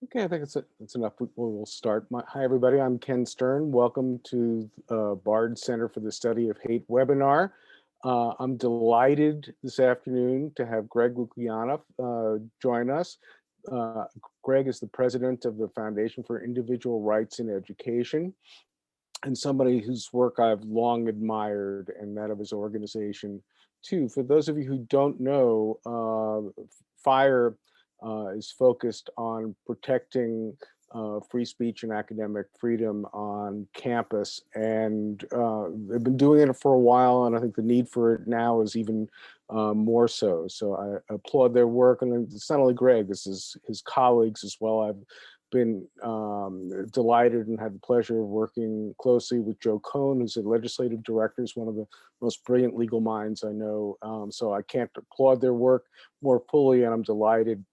Okay, I think it's enough. We'll start. Hi, everybody. I'm Ken Stern. Welcome to Bard Center for the Study of Hate webinar. I'm delighted this afternoon to have Greg Lukianoff join us. Uh, Greg is the president of the Foundation for Individual Rights in Education, and somebody whose work I've long admired, and that of his organization too. For those of you who don't know, FIRE is focused on protecting free speech and academic freedom on campus, and they've been doing it for a while, and I think the need for it now is even more so. So I applaud their work, and it's not only Greg, this is his colleagues as well. I've been delighted and had the pleasure of working closely with Joe Cohn, who's a legislative director, is one of the most brilliant legal minds I know. So I can't applaud their work more fully, and I'm delighted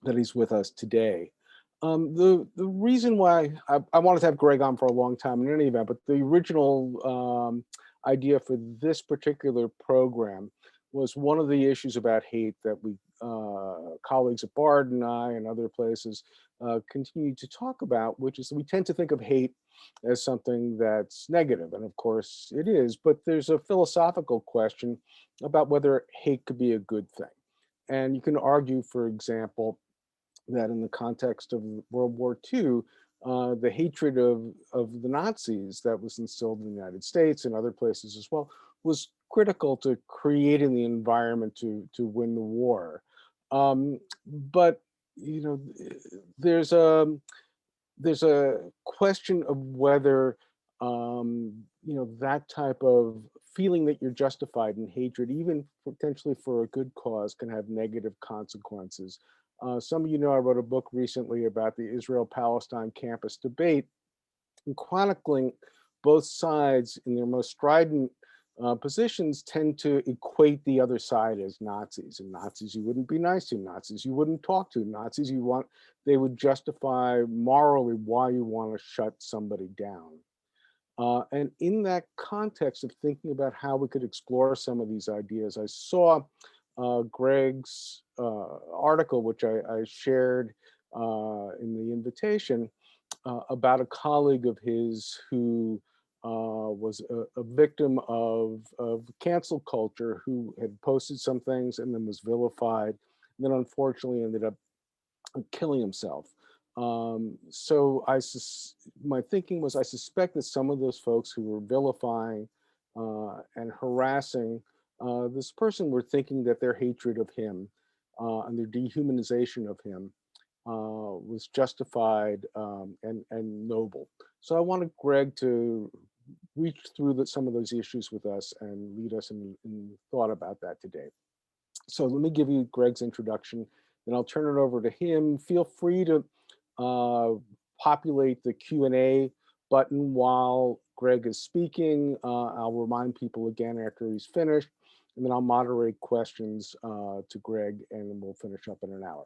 that he's with us today. The reason why I wanted to have Greg on for a long time in any event, but the original idea for this particular program was one of the issues about hate that we colleagues at Bard and I and other places continue to talk about, which is we tend to think of hate as something that's negative, and of course it is, but there's a philosophical question about whether hate could be a good thing. And you can argue, for example, that in the context of World War II, the hatred of the Nazis that was instilled in the United States and other places as well was critical to creating the environment to win the war. But you know, there's a there's a question of whether that type of feeling that you're justified in hatred, even potentially for a good cause, can have negative consequences. Some of you know I wrote a book recently about the Israel-Palestine campus debate, and chronicling both sides in their most strident positions tend to equate the other side as Nazis, and Nazis you wouldn't be nice to, Nazis you wouldn't talk to, Nazis they would justify morally why you want to shut somebody down. And in that context of thinking about how we could explore some of these ideas, I saw Greg's article, which I shared in the invitation, about a colleague of his who was a victim of cancel culture, who had posted some things and then was vilified, and then unfortunately ended up killing himself. So my thinking was I suspect that some of those folks who were vilifying and harassing this person were thinking that their hatred of him and their dehumanization of him was justified and noble. So I wanted Greg to reach through some of those issues with us and lead us in thought about that today. So let me give you Greg's introduction, then I'll turn it over to him. Feel free to uh, populate the Q&A button while Greg is speaking. I'll remind people again after he's finished, and then I'll moderate questions to Greg, and we'll finish up in an hour.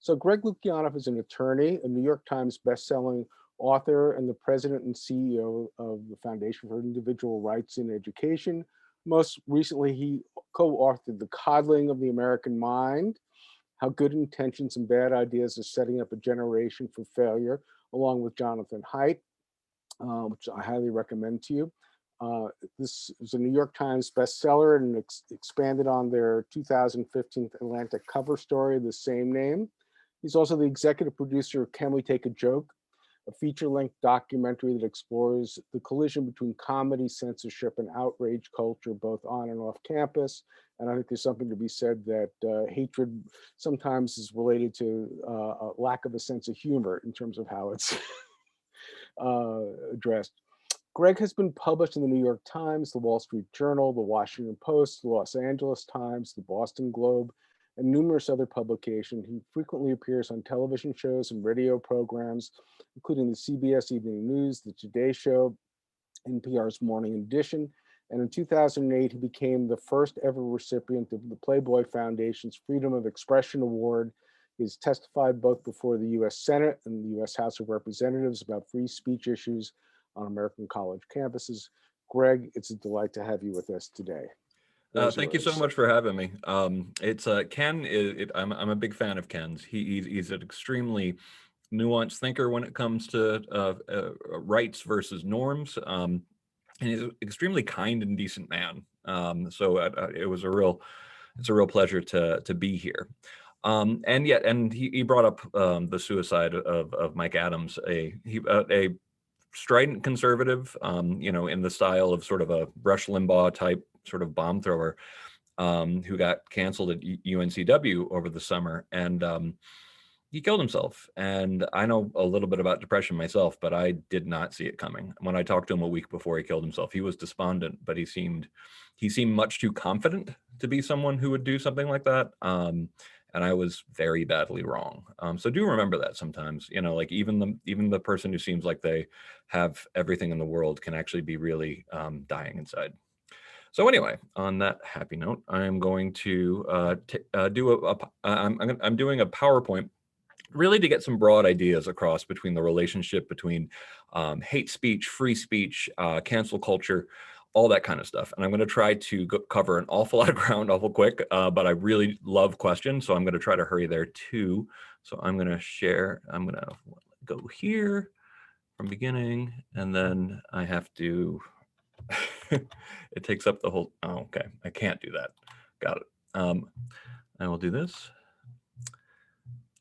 So Greg Lukianoff is an attorney, a New York Times bestselling author, and the president and CEO of the Foundation for Individual Rights in Education. Most recently, he co-authored The Coddling of the American Mind, How Good Intentions and Bad Ideas Are Setting Up a Generation for Failure, along with Jonathan Haidt, which I highly recommend to you. This is a New York Times bestseller and expanded on their 2015 Atlantic cover story, the same name. He's also the executive producer of Can We Take a Joke, a feature-length documentary that explores the collision between comedy, censorship, and outrage culture, both on and off campus. And I think there's something to be said that hatred sometimes is related to a lack of a sense of humor in terms of how it's addressed. Greg has been published in the New York Times, the Wall Street Journal, the Washington Post, the Los Angeles Times, the Boston Globe, and numerous other publications. He frequently appears on television shows and radio programs, including the CBS Evening News, the Today Show, NPR's Morning Edition. And in 2008, he became the first ever recipient of the Playboy Foundation's Freedom of Expression Award. He's testified both before the US Senate and the US House of Representatives about free speech issues on American college campuses. Greg, it's a delight to have you with us today. Thank you so much for having me. It's Ken. I'm a big fan of Ken's. He's an extremely nuanced thinker when it comes to rights versus norms. And he's an extremely kind and decent man. So it's a real pleasure to be here. And he brought up the suicide of Mike Adams, a strident conservative, in the style of sort of a Rush Limbaugh type sort of bomb thrower, who got canceled at UNCW over the summer, and he killed himself. And I know a little bit about depression myself, but I did not see it coming. When I talked to him a week before he killed himself, he was despondent, but he seemed much too confident to be someone who would do something like that. And I was very badly wrong. So do remember that sometimes, like even the person who seems like they have everything in the world can actually be really dying inside. So anyway, on that happy note, I am going to do I'm doing a PowerPoint really to get some broad ideas across between the relationship between hate speech, free speech, cancel culture, all that kind of stuff. And I'm going to try to cover an awful lot of ground awful quick, but I really love questions, so I'm going to try to hurry there too. So I'm going to share, I'm going to go here from beginning, and then I have to, it takes up the whole, oh, okay, I can't do that. Got it. I will do this.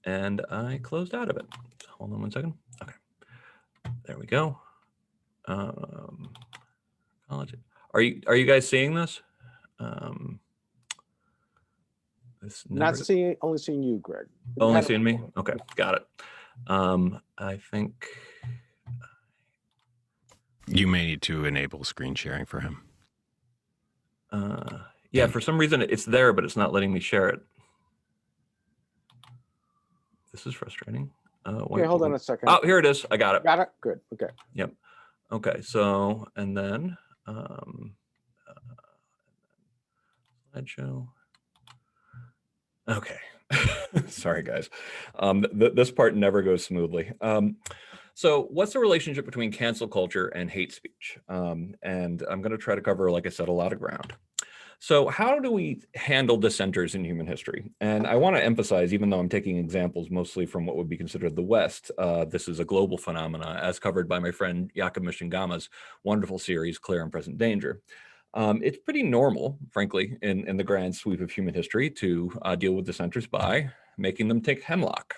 And I closed out of it. Hold on one second. Okay, there we go. Are you guys seeing this? Only seeing you, Greg. Only seeing me? Okay, got it. I think you may need to enable screen sharing for him. Yeah, for some reason it's there, but it's not letting me share it. This is frustrating. Okay, hold on a second. Oh, here it is. I got it. Got it? Good. Okay. Yep. Okay, so, and then slideshow. Okay. Sorry, guys. This part never goes smoothly. So what's the relationship between cancel culture and hate speech? And I'm going to try to cover, like I said, a lot of ground. So how do we handle dissenters in human history? And I want to emphasize, even though I'm taking examples mostly from what would be considered the West, this is a global phenomena, as covered by my friend Jakob Mishingama's wonderful series, Clear and Present Danger. It's pretty normal, frankly, in the grand sweep of human history to deal with dissenters by making them take hemlock.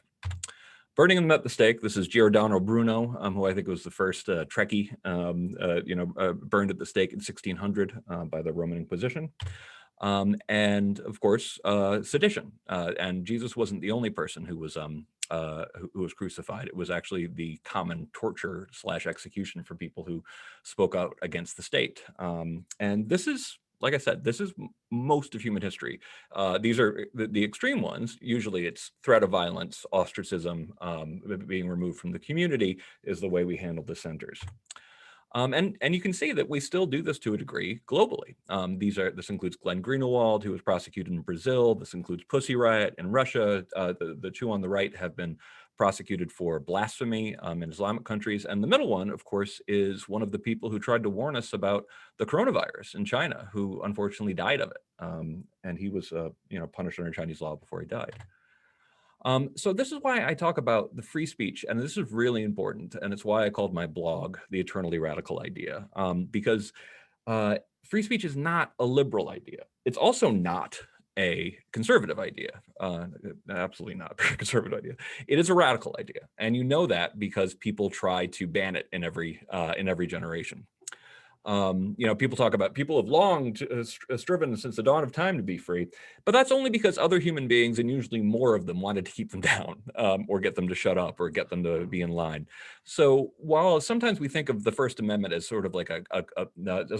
Burning them at the stake. This is Giordano Bruno, who I think was the first Trekkie, burned at the stake in 1600 by the Roman Inquisition. And of course, sedition. And Jesus wasn't the only person who was crucified. It was actually the common torture / execution for people who spoke out against the state. And this is, like I said, this is most of human history. These are the extreme ones. Usually it's threat of violence, ostracism, being removed from the community is the way we handle dissenters. And you can see that we still do this to a degree globally. This includes Glenn Greenewald, who was prosecuted in Brazil. This includes Pussy Riot in Russia. The two on the right have been prosecuted for blasphemy in Islamic countries. And the middle one, of course, is one of the people who tried to warn us about the coronavirus in China, who unfortunately died of it. And he was punished under Chinese law before he died. So this is why I talk about the free speech, and this is really important, and it's why I called my blog The Eternally Radical Idea, because free speech is not a liberal idea. It's also not a conservative idea, absolutely not a conservative idea. It is a radical idea, and you know that because people try to ban it in every generation. People talk about people have long striven since the dawn of time to be free, but that's only because other human beings, and usually more of them, wanted to keep them down or get them to shut up or get them to be in line. So while sometimes we think of the First Amendment as sort of like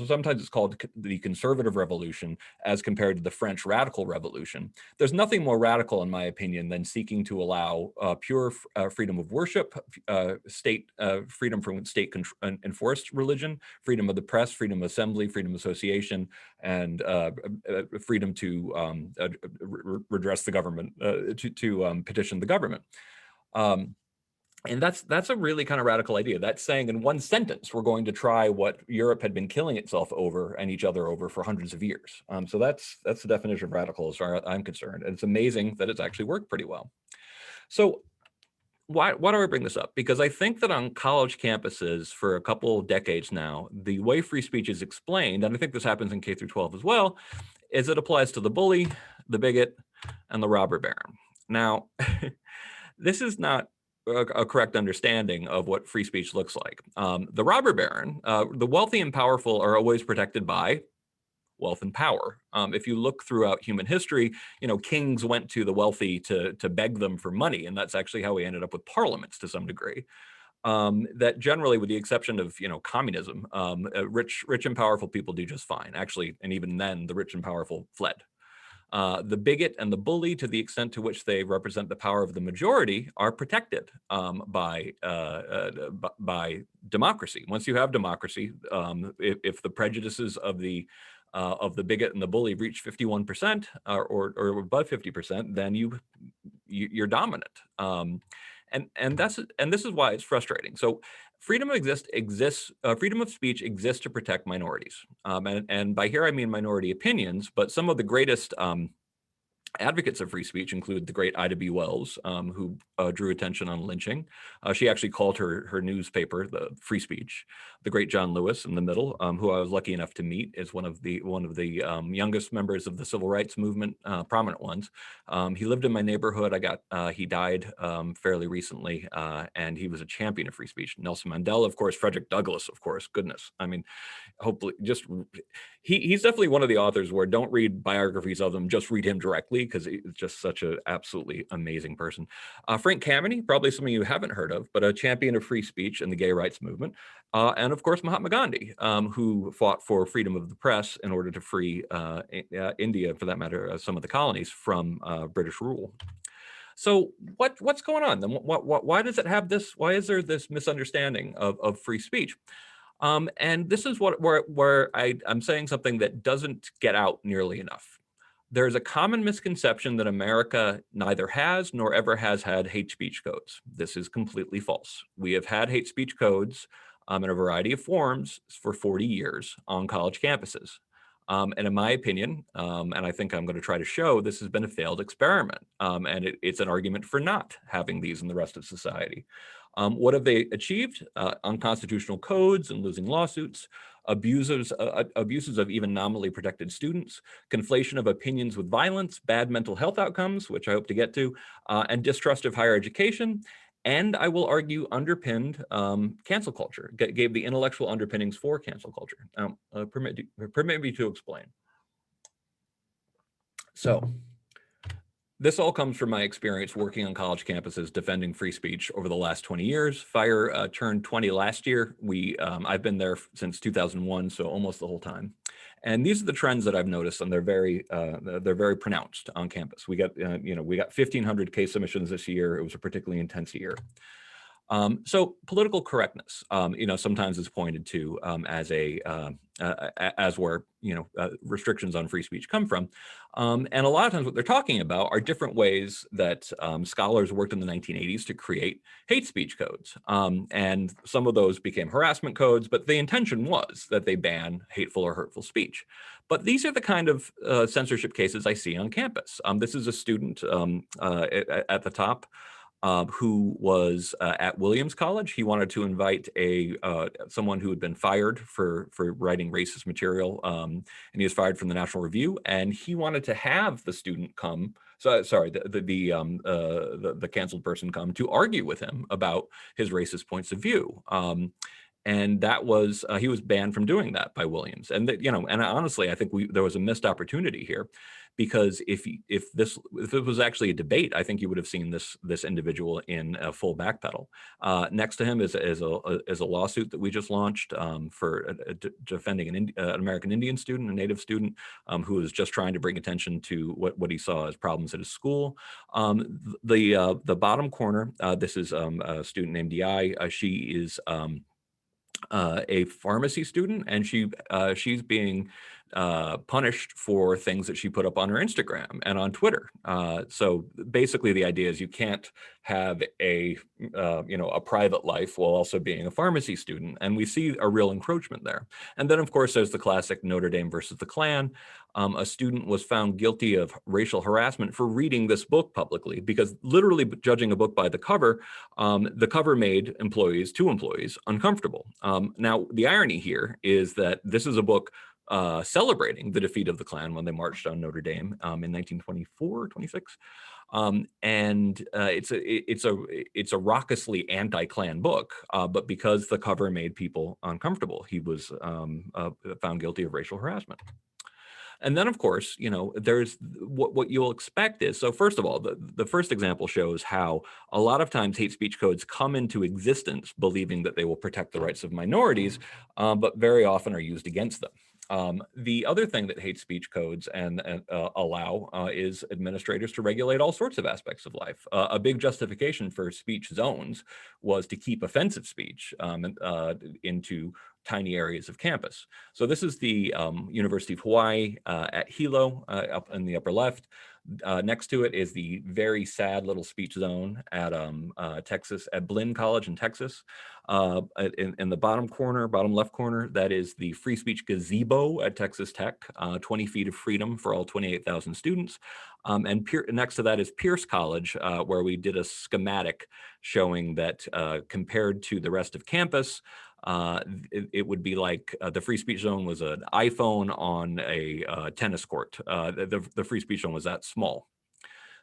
sometimes it's called the conservative revolution as compared to the French radical revolution, there's nothing more radical, in my opinion, than seeking to allow pure freedom of worship, state freedom from state enforced religion, freedom of the press, freedom of assembly, freedom of association, and freedom to redress the government, to petition the government. And that's a really kind of radical idea. That's saying in one sentence, we're going to try what Europe had been killing itself over and each other over for hundreds of years. So that's the definition of radical as far as I'm concerned. And it's amazing that it's actually worked pretty well. So why do I bring this up? Because I think that on college campuses for a couple of decades now, the way free speech is explained, and I think this happens in K through 12 as well, is it applies to the bully, the bigot, and the robber baron. Now, this is not a correct understanding of what free speech looks like. The robber baron, the wealthy and powerful are always protected by wealth and power. If you look throughout human history, kings went to the wealthy to beg them for money, and that's actually how we ended up with parliaments to some degree. That generally, with the exception of communism, rich and powerful people do just fine. Actually, and even then, the rich and powerful fled. The bigot and the bully, to the extent to which they represent the power of the majority, are protected by democracy. Once you have democracy, if the prejudices of the bigot and the bully reach 51% or above 50%, then you're dominant. And this is why it's frustrating. So freedom of speech exists to protect minorities. And by here I mean minority opinions, but some of the greatest advocates of free speech include the great Ida B. Wells, who drew attention on lynching. She actually called her newspaper the Free Speech. The great John Lewis in the middle, who I was lucky enough to meet, is one of the youngest members of the civil rights movement, prominent ones. He lived in my neighborhood. He died fairly recently, and he was a champion of free speech. Nelson Mandela, of course, Frederick Douglass, of course. Goodness, I mean, hopefully, he's definitely one of the authors where don't read biographies of them, just read him directly, because he's just such an absolutely amazing person. Frank Kameny, probably some of you haven't heard of, but a champion of free speech in the gay rights movement. And of course, Mahatma Gandhi, who fought for freedom of the press in order to free India, for that matter, some of the colonies from British rule. So what's going on then? Why does it have this? Why is there this misunderstanding of free speech? And this is where I'm saying something that doesn't get out nearly enough. There's a common misconception that America neither has nor ever has had hate speech codes. This is completely false. We have had hate speech codes in a variety of forms for 40 years on college campuses. And in my opinion, and I think I'm going to try to show, this has been a failed experiment. And it's an argument for not having these in the rest of society. What have they achieved? Unconstitutional codes and losing lawsuits, abuses of even nominally protected students, conflation of opinions with violence, bad mental health outcomes, which I hope to get to, and distrust of higher education. And I will argue underpinned cancel culture, gave the intellectual underpinnings for cancel culture. Permit me to explain. So this all comes from my experience working on college campuses defending free speech over the last 20 years. Fire turned 20 last year. I've been there since 2001, so almost the whole time. And these are the trends that I've noticed, and they're very pronounced on campus. We got 1,500 case submissions this year. It was a particularly intense year. So political correctness, sometimes is pointed to as where restrictions on free speech come from, and a lot of times what they're talking about are different ways that scholars worked in the 1980s to create hate speech codes, and some of those became harassment codes, but the intention was that they ban hateful or hurtful speech. But these are the kind of censorship cases I see on campus. This is a student at the top, who was at Williams College. He wanted to invite someone who had been fired for writing racist material, and he was fired from the National Review. And he wanted to have the student come. The canceled person come to argue with him about his racist points of view. And that was he was banned from doing that by Williams. And and honestly, I think there was a missed opportunity here, because if it was actually a debate, I think you would have seen this individual in a full backpedal. Next to him is a lawsuit that we just launched for defending an American Indian student, a Native student, who was just trying to bring attention to what he saw as problems at his school. The bottom corner, this is a student named Di. She is a pharmacy student, and she's being punished for things that she put up on her Instagram and on Twitter. So basically, the idea is you can't have a a private life while also being a pharmacy student, and we see a real encroachment there. And then, of course, there's the classic Notre Dame versus the Klan. A student was found guilty of racial harassment for reading this book publicly, because literally judging a book by the cover made two employees uncomfortable. Now, the irony here is that this is a book celebrating the defeat of the Klan when they marched on Notre Dame in 1924, 26. And it's a raucously anti-Klan book, but because the cover made people uncomfortable, he was found guilty of racial harassment. And then, of course, there's what you'll expect is, so first of all, the first example shows how a lot of times hate speech codes come into existence believing that they will protect the rights of minorities, but very often are used against them. The other thing that hate speech codes allow is administrators to regulate all sorts of aspects of life. A big justification for speech zones was to keep offensive speech into tiny areas of campus. So this is the University of Hawaii at Hilo up in the upper left. Next to it is the very sad little speech zone at Texas, at Blinn College in Texas. In the bottom left corner, that is the free speech gazebo at Texas Tech, 20 feet of freedom for all 28,000 students. And next to that is Pierce College, where we did a schematic showing that compared to the rest of campus, it would be like the free speech zone was an iPhone on a tennis court. The free speech zone was that small.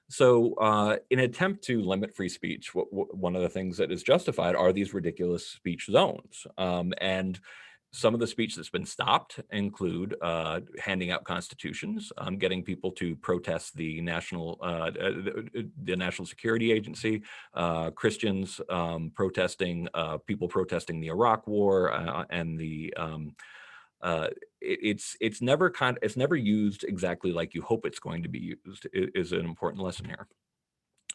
So in an attempt to limit free speech, one of the things that is justified are these ridiculous speech zones. And some of the speech that's been stopped include handing out constitutions, getting people to protest the National Security Agency, Christians protesting, people protesting the Iraq War, and the it's never used exactly like you hope it's going to be used. Is an important lesson here.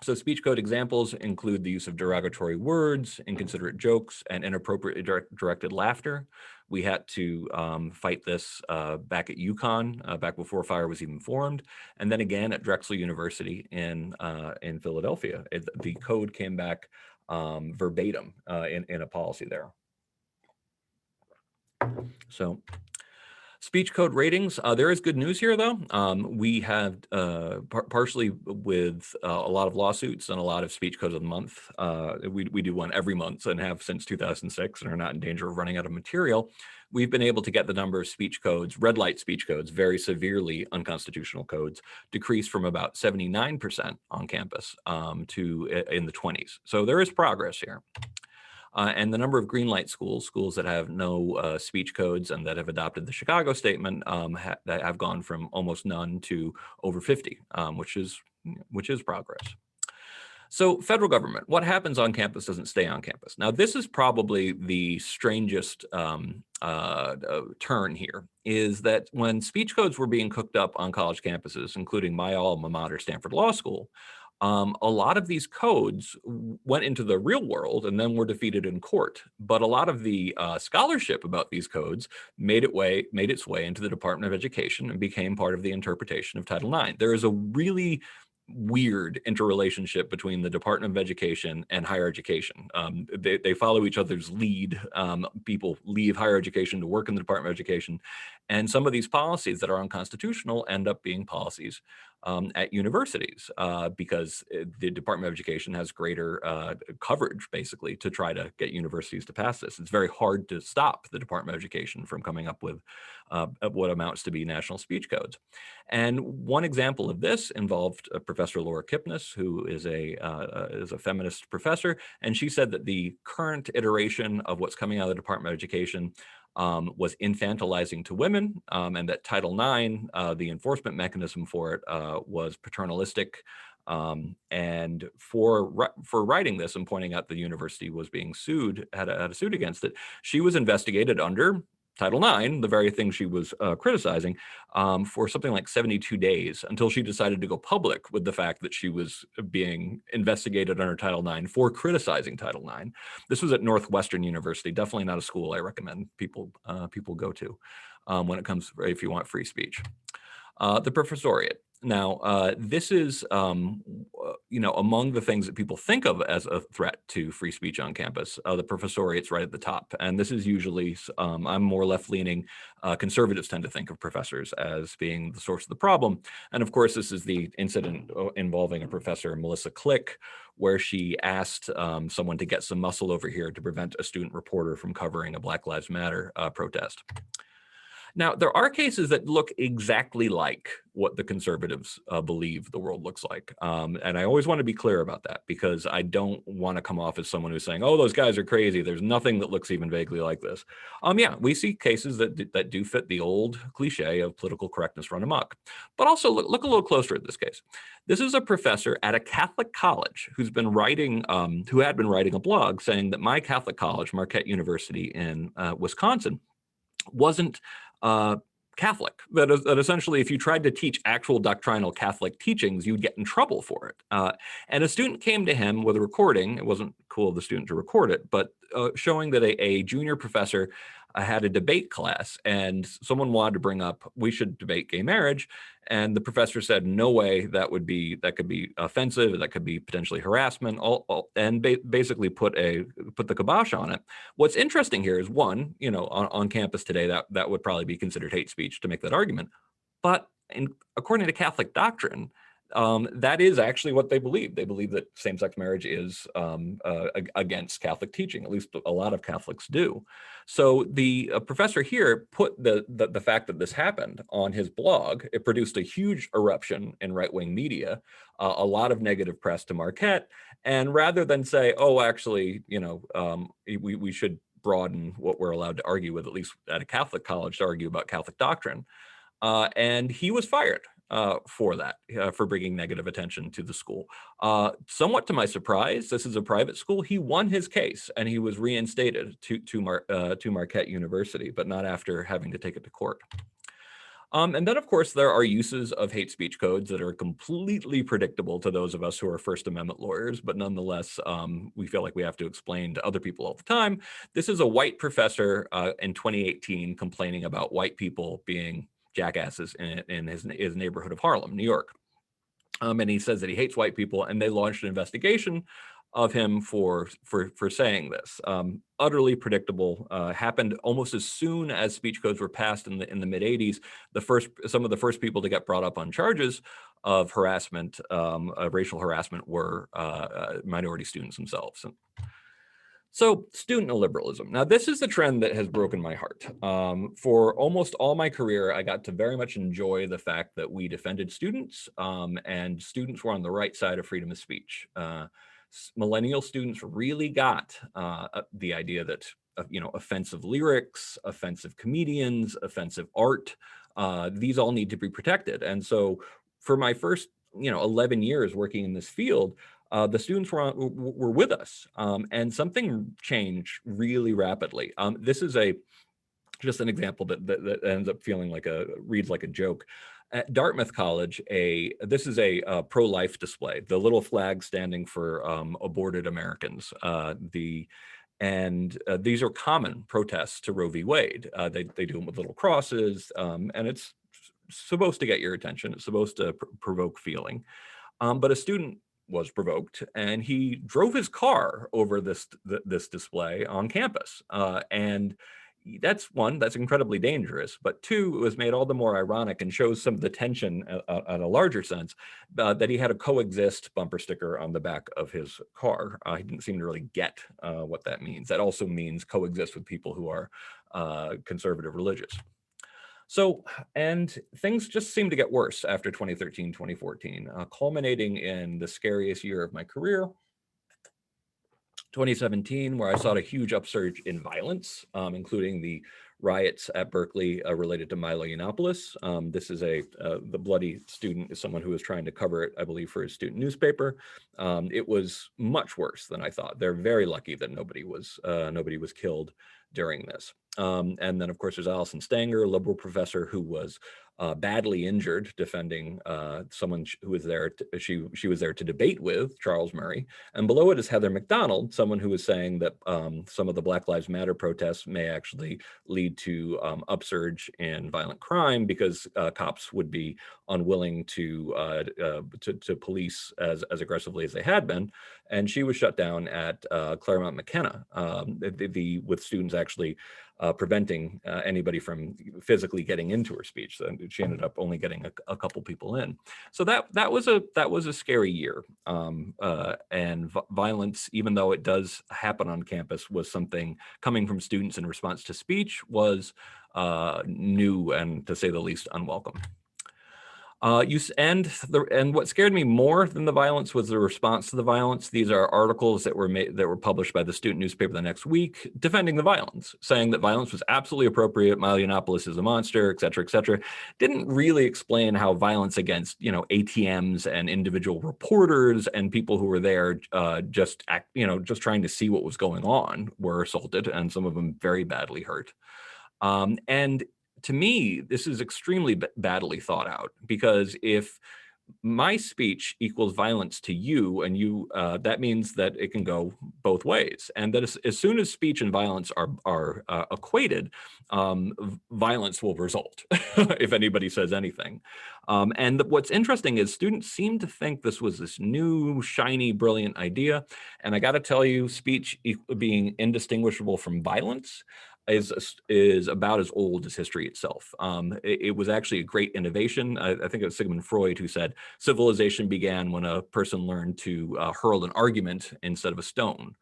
So speech code examples include the use of derogatory words, inconsiderate jokes, and inappropriately directed laughter. We had to fight this back at UConn, back before FIRE was even formed, and then again at Drexel University in Philadelphia. The code came back verbatim in a policy there. So speech code ratings. There is good news here, though. We have partially with a lot of lawsuits and a lot of speech codes of the month. We do one every month and have since 2006 and are not in danger of running out of material. We've been able to get the number of speech codes, red light speech codes, very severely unconstitutional codes, decreased from about 79% on campus to in the 20s. So there is progress here. And the number of green light schools that have no speech codes and that have adopted the Chicago Statement that have gone from almost none to over 50, which is progress. So federal government, what happens on campus doesn't stay on campus. Now, this is probably the strangest turn here, is that when speech codes were being cooked up on college campuses, including my alma mater, Stanford Law School, a lot of these codes went into the real world and then were defeated in court. But a lot of the scholarship about these codes made its way into the Department of Education and became part of the interpretation of Title IX. There is a really weird interrelationship between the Department of Education and higher education. They follow each other's lead. People leave higher education to work in the Department of Education. And some of these policies that are unconstitutional end up being policies at universities because the Department of Education has greater coverage, basically, to try to get universities to pass this. It's very hard to stop the Department of Education from coming up with what amounts to be national speech codes. And one example of this involved Professor Laura Kipnis, who is a feminist professor, and she said that the current iteration of what's coming out of the Department of Education was infantilizing to women, and that Title IX, the enforcement mechanism for it, was paternalistic. And for writing this and pointing out the university was being sued, had a suit against it, she was investigated under Title IX, the very thing she was criticizing, for something like 72 days until she decided to go public with the fact that she was being investigated under Title IX for criticizing Title IX. This was at Northwestern University, definitely not a school I recommend people go to. when it comes, if you want free speech. The professoriate. Now, this is, among the things that people think of as a threat to free speech on campus. The professoriate's right at the top. And this is usually, I'm more left-leaning. Conservatives tend to think of professors as being the source of the problem. And of course, this is the incident involving a professor, Melissa Click, where she asked someone to get some muscle over here to prevent a student reporter from covering a Black Lives Matter protest. Now, there are cases that look exactly like what the conservatives believe the world looks like. And I always want to be clear about that, because I don't want to come off as someone who's saying, oh, those guys are crazy. There's nothing that looks even vaguely like this. Yeah, we see cases that do fit the old cliche of political correctness run amok. But also look a little closer at this case. This is a professor at a Catholic college who's been writing, who had been writing a blog saying that my Catholic college, Marquette University in Wisconsin, wasn't Catholic. That essentially, if you tried to teach actual doctrinal Catholic teachings, you'd get in trouble for it. And a student came to him with a recording. It wasn't cool of the student to record it, but showing that a junior professor had a debate class, and someone wanted to bring up, we should debate gay marriage. And the professor said, no way, that could be offensive, that could be potentially harassment, and basically put the kibosh on it. What's interesting here is, one, on campus today, that would probably be considered hate speech to make that argument. But according to Catholic doctrine, that is actually what they believe. They believe that same-sex marriage is against Catholic teaching. At least a lot of Catholics do. So the professor here put the fact that this happened on his blog. It produced a huge eruption in right-wing media, a lot of negative press to Marquette. And rather than say, oh, actually, we should broaden what we're allowed to argue with, at least at a Catholic college, to argue about Catholic doctrine. And he was fired for that, for bringing negative attention to the school. Somewhat to my surprise, this is a private school. He won his case and he was reinstated to Marquette University, but not after having to take it to court. And then, of course, there are uses of hate speech codes that are completely predictable to those of us who are First Amendment lawyers, but nonetheless, we feel like we have to explain to other people all the time. This is a white professor in 2018 complaining about white people being jackasses in his neighborhood of Harlem, New York. And he says that he hates white people, and they launched an investigation of him for saying this. Utterly predictable. Happened almost as soon as speech codes were passed in the mid 80s. Some of the first people to get brought up on charges of harassment, racial harassment, were minority students themselves. So student illiberalism. Now, this is the trend that has broken my heart. For almost all my career, I got to very much enjoy the fact that we defended students, and students were on the right side of freedom of speech. Millennial students really got the idea that, offensive lyrics, offensive comedians, offensive art, these all need to be protected. And so for my first 11 years working in this field, the students were with us, and something changed really rapidly. This is just an example that ends up reads like a joke. At Dartmouth College, this is a pro-life display, the little flag standing for aborted Americans. These are common protests to Roe v. Wade. They do them with little crosses, and it's supposed to get your attention. It's supposed to provoke feeling. But a student was provoked, and he drove his car over this display on campus. And that's incredibly dangerous. But two, it was made all the more ironic and shows some of the tension at a larger sense, that he had a coexist bumper sticker on the back of his car. He didn't seem to really get what that means. That also means coexist with people who are conservative religious. So, and things just seemed to get worse after 2013, 2014, culminating in the scariest year of my career, 2017, where I saw a huge upsurge in violence, including the riots at Berkeley related to Milo Yiannopoulos. This is the bloody student is someone who was trying to cover it, I believe, for his student newspaper. It was much worse than I thought. They're very lucky that nobody was killed during this. And then, of course, there's Alison Stanger, a liberal professor who was badly injured defending someone who was there. She was there to debate with Charles Murray. And below it is Heather McDonald, someone who was saying that some of the Black Lives Matter protests may actually lead to upsurge in violent crime because cops would be unwilling to police as aggressively as they had been. And she was shut down at Claremont McKenna with students actually preventing anybody from physically getting into her speech. So she ended up only getting a couple people in. So that was a scary year. And violence, even though it does happen on campus, was something coming from students in response to speech was new and, to say the least, unwelcome. And what scared me more than the violence was the response to the violence. These are articles that were published by the student newspaper the next week, defending the violence, saying that violence was absolutely appropriate. Milo Yiannopoulos is a monster, et cetera, et cetera. Didn't really explain how violence against, ATMs and individual reporters and people who were there just trying to see what was going on were assaulted, and some of them very badly hurt. And to me, this is extremely badly thought out, because if my speech equals violence to you, and you, that means that it can go both ways, and that as soon as speech and violence are equated, violence will result if anybody says anything. And what's interesting is students seem to think this was this new, shiny, brilliant idea. And I got to tell you, speech being indistinguishable from violence is about as old as history itself. It was actually a great innovation. I think it was Sigmund Freud who said civilization began when a person learned to hurl an argument instead of a stone.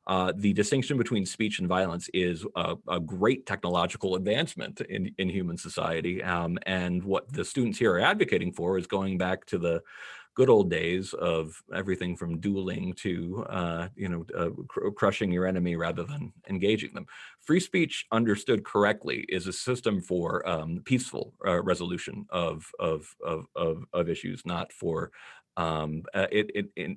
The distinction between speech and violence is a great technological advancement in human society. And what the students here are advocating for is going back to the good old days of everything from dueling to crushing your enemy rather than engaging them. Free speech, understood correctly, is a system for peaceful resolution of issues, not for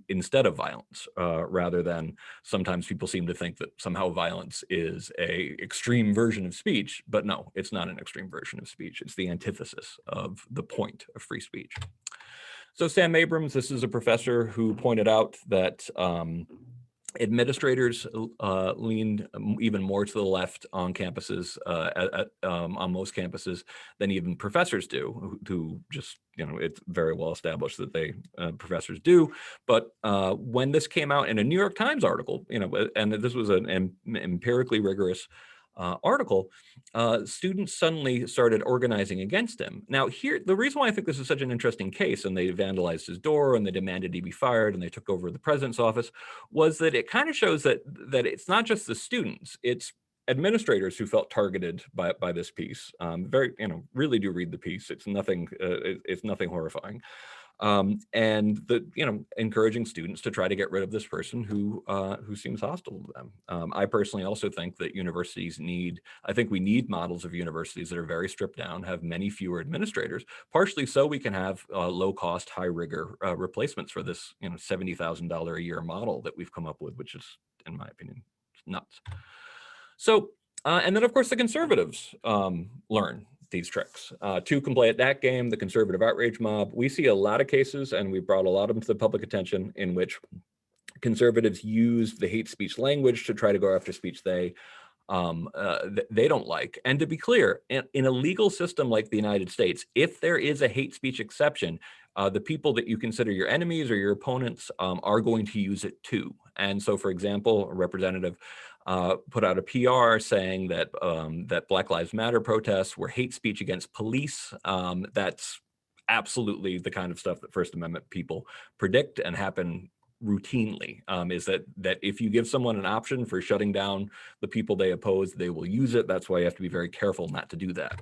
instead of violence, rather than sometimes people seem to think that somehow violence is a extreme version of speech. But no, it's not an extreme version of speech. It's the antithesis of the point of free speech. So Sam Abrams, this is a professor who pointed out that administrators lean even more to the left on campuses, on most campuses, than even professors do, who just, it's very well established that professors do. But when this came out in a New York Times article, and this was an empirically rigorous article, students suddenly started organizing against him. Now, here, the reason why I think this is such an interesting case, and they vandalized his door, and they demanded he be fired, and they took over the president's office, was that it kind of shows that it's not just the students, it's administrators who felt targeted by this piece. Really do read the piece. It's nothing horrifying. And encouraging students to try to get rid of this person who seems hostile to them. I personally also think that universities we need models of universities that are very stripped down, have many fewer administrators, partially so we can have low cost, high rigor replacements for this $70,000 a year model that we've come up with, which is, in my opinion, nuts. So, and then of course the conservatives learn these tricks. Two can play at that game, the conservative outrage mob. We see a lot of cases, and we brought a lot of them to the public attention, in which conservatives use the hate speech language to try to go after speech they don't like. And to be clear, in a legal system like the United States, if there is a hate speech exception, the people that you consider your enemies or your opponents are going to use it too. And so, for example, a representative put out a PR saying that that Black Lives Matter protests were hate speech against police. That's absolutely the kind of stuff that First Amendment people predict and happen routinely, is that if you give someone an option for shutting down the people they oppose, they will use it. That's why you have to be very careful not to do that.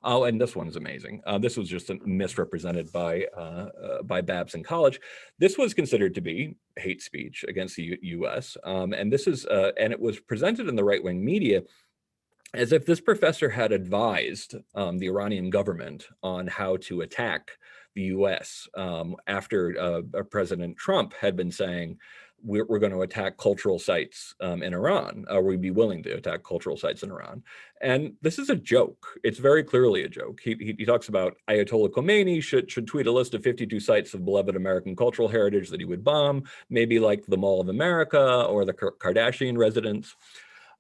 Oh, and this one is amazing. This was just misrepresented by Babson College. This was considered to be hate speech against the U.S. And this is, and it was presented in the right-wing media as if this professor had advised the Iranian government on how to attack the U.S. After President Trump had been saying we're going to attack cultural sites in Iran, or we'd be willing to attack cultural sites in Iran. And this is a joke. It's very clearly a joke. He talks about Ayatollah Khomeini should tweet a list of 52 sites of beloved American cultural heritage that he would bomb, maybe like the Mall of America or the Kardashian residence.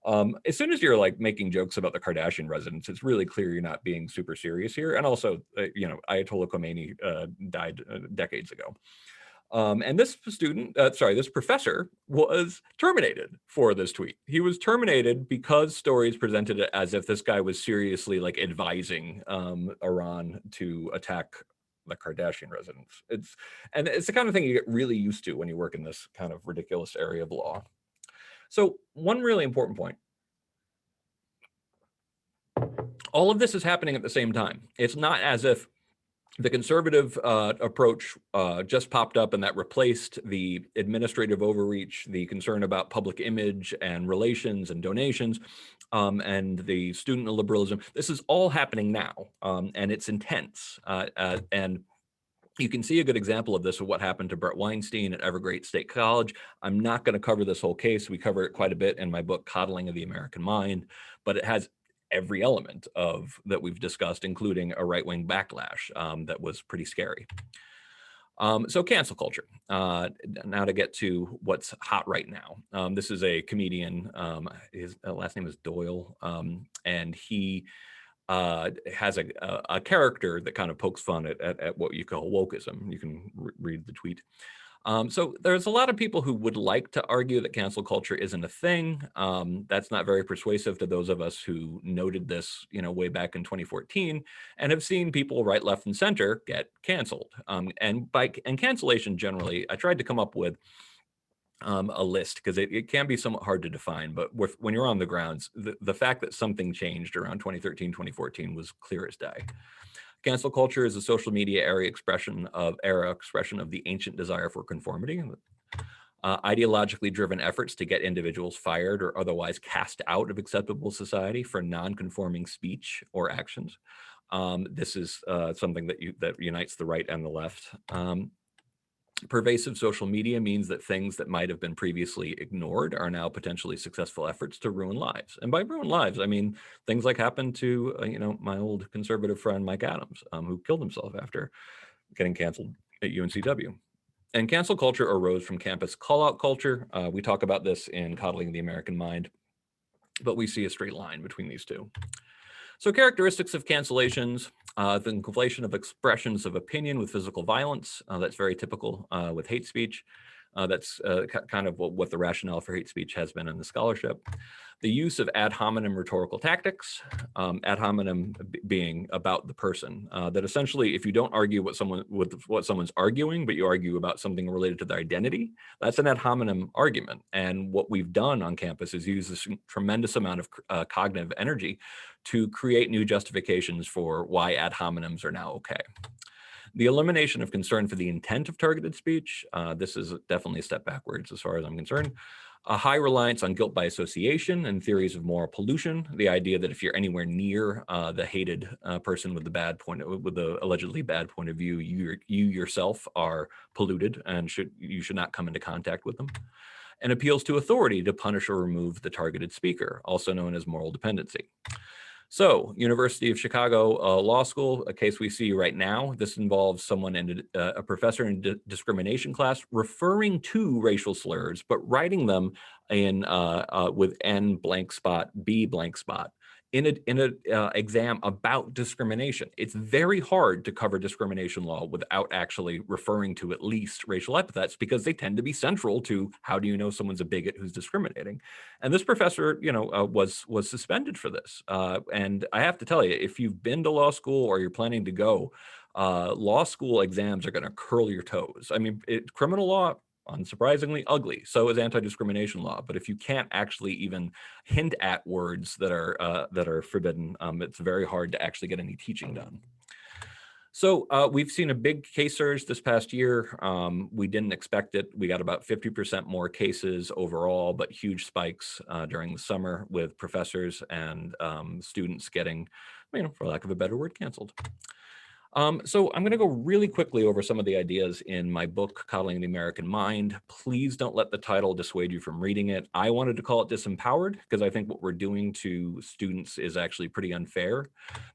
As soon as you're like making jokes about the Kardashian residence, it's really clear you're not being super serious here. And also, Ayatollah Khomeini died decades ago. And this this professor was terminated for this tweet. He was terminated because stories presented it as if this guy was seriously like advising Iran to attack the Kardashian residence. It's the kind of thing you get really used to when you work in this kind of ridiculous area of law. So one really important point. All of this is happening at the same time. It's not as if the conservative approach just popped up and that replaced the administrative overreach, the concern about public image and relations and donations, and the student liberalism. This is all happening now, and it's intense. And you can see a good example of this with what happened to Brett Weinstein at Evergreen State College. I'm not going to cover this whole case. We cover it quite a bit in my book, Coddling of the American Mind, but it has every element of that we've discussed, including a right-wing backlash that was pretty scary. So cancel culture. Now to get to what's hot right now. This is a comedian. His last name is Doyle, and he has a character that kind of pokes fun at what you call wokeism. You can read the tweet. So there's a lot of people who would like to argue that cancel culture isn't a thing. That's not very persuasive to those of us who noted this, way back in 2014 and have seen people right, left, and center get canceled. And cancellation generally, I tried to come up with a list because it can be somewhat hard to define, but when you're on the grounds, the fact that something changed around 2013, 2014 was clear as day. Cancel culture is a social media era expression of the ancient desire for conformity, ideologically driven efforts to get individuals fired or otherwise cast out of acceptable society for non-conforming speech or actions. This is something that unites the right and the left. Pervasive social media means that things that might have been previously ignored are now potentially successful efforts to ruin lives. And by ruin lives, I mean things like happened to, my old conservative friend, Mike Adams, who killed himself after getting canceled at UNCW. And cancel culture arose from campus call-out culture. We talk about this in Coddling the American Mind, but we see a straight line between these two. So characteristics of cancellations, the conflation of expressions of opinion with physical violence. That's very typical with hate speech. That's kind of what the rationale for hate speech has been in the scholarship. The use of ad hominem rhetorical tactics, ad hominem being about the person, that essentially if you don't argue with what someone's arguing, but you argue about something related to their identity, that's an ad hominem argument. And what we've done on campus is use this tremendous amount of cognitive energy to create new justifications for why ad hominems are now okay. The elimination of concern for the intent of targeted speech. This is definitely a step backwards as far as I'm concerned. A high reliance on guilt by association and theories of moral pollution. The idea that if you're anywhere near the hated person with the allegedly bad point of view, you yourself are polluted and you should not come into contact with them. And appeals to authority to punish or remove the targeted speaker, also known as moral dependency. So, University of Chicago Law School, a case we see right now. This involves someone in a professor in discrimination class referring to racial slurs, but writing them in with N blank spot, B blank spot in a exam about discrimination. It's very hard to cover discrimination law without actually referring to at least racial epithets because they tend to be central to how do you know someone's a bigot who's discriminating. And this professor, was suspended for this. And I have to tell you, if you've been to law school or you're planning to go, law school exams are going to curl your toes. I mean, criminal law, unsurprisingly ugly. So is anti-discrimination law. But if you can't actually even hint at words that are forbidden, it's very hard to actually get any teaching done. So we've seen a big case surge this past year. We didn't expect it. We got about 50% more cases overall, but huge spikes during the summer with professors and students getting, for lack of a better word, canceled. So I'm going to go really quickly over some of the ideas in my book, Coddling the American Mind. Please don't let the title dissuade you from reading it. I wanted to call it Disempowered because I think what we're doing to students is actually pretty unfair.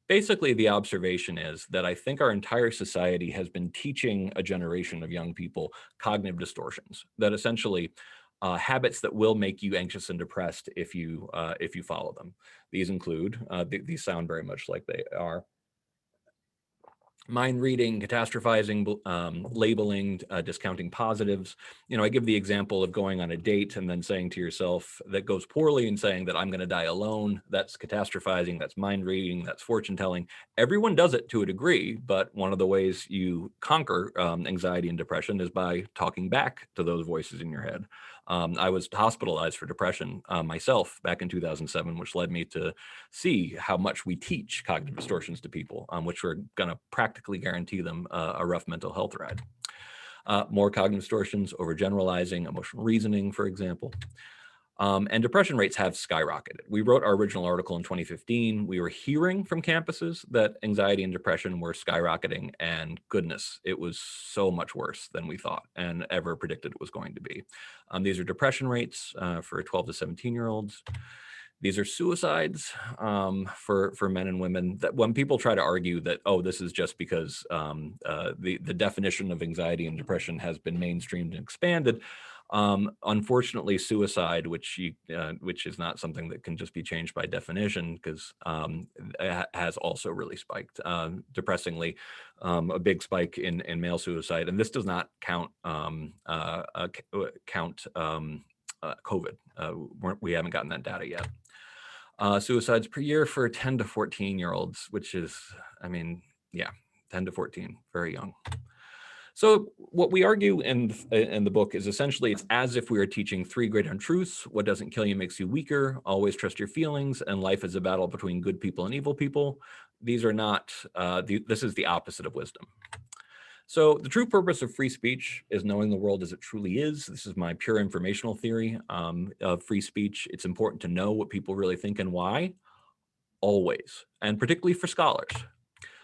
Basically, the observation is that I think our entire society has been teaching a generation of young people cognitive distortions, that essentially habits that will make you anxious and depressed if you follow them. These include, these sound very much like they are: mind reading, catastrophizing, labeling, discounting positives. I give the example of going on a date and then saying to yourself that goes poorly and saying that I'm going to die alone. That's catastrophizing, that's mind reading, that's fortune telling. Everyone does it to a degree, but one of the ways you conquer anxiety and depression is by talking back to those voices in your head. I was hospitalized for depression myself back in 2007, which led me to see how much we teach cognitive distortions to people, which we're going to practically guarantee them a rough mental health ride. More cognitive distortions, overgeneralizing, emotional reasoning, for example. And depression rates have skyrocketed. We wrote our original article in 2015. We were hearing from campuses that anxiety and depression were skyrocketing, and goodness, it was so much worse than we thought and ever predicted it was going to be. These are depression rates for 12 to 17-year-olds. These are suicides for men and women. That when people try to argue that, oh, this is just because the definition of anxiety and depression has been mainstreamed and expanded. Unfortunately, suicide, which is not something that can just be changed by definition, because has also really spiked. Depressingly, a big spike in male suicide, and this does not count COVID. We haven't gotten that data yet. Suicides per year for 10 to 14-year-olds, which is, 10 to 14, very young. So what we argue in the book is essentially it's as if we are teaching three great untruths: what doesn't kill you makes you weaker, always trust your feelings, and life is a battle between good people and evil people. These are not, this is the opposite of wisdom. So the true purpose of free speech is knowing the world as it truly is. This is my pure informational theory of free speech. It's important to know what people really think and why, always, and particularly for scholars.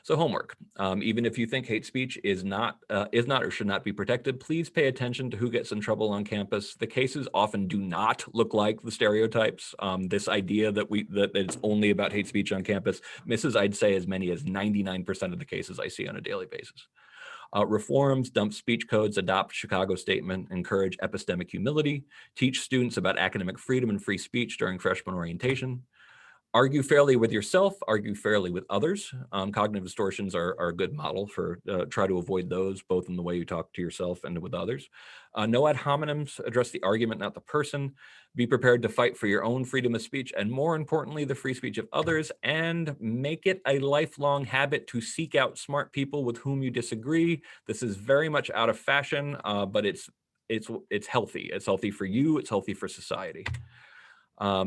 So homework, even if you think hate speech is not or should not be protected, please pay attention to who gets in trouble on campus. The cases often do not look like the stereotypes. This idea that it's only about hate speech on campus misses, I'd say, as many as 99% of the cases I see on a daily basis. Reforms, dump speech codes, adopt Chicago Statement, encourage epistemic humility, teach students about academic freedom and free speech during freshman orientation. Argue fairly with yourself, argue fairly with others. Cognitive distortions are a good model for try to avoid those, both in the way you talk to yourself and with others. No ad hominems, address the argument, not the person. Be prepared to fight for your own freedom of speech, and more importantly, the free speech of others, and make it a lifelong habit to seek out smart people with whom you disagree. This is very much out of fashion, but it's healthy. It's healthy for you, it's healthy for society.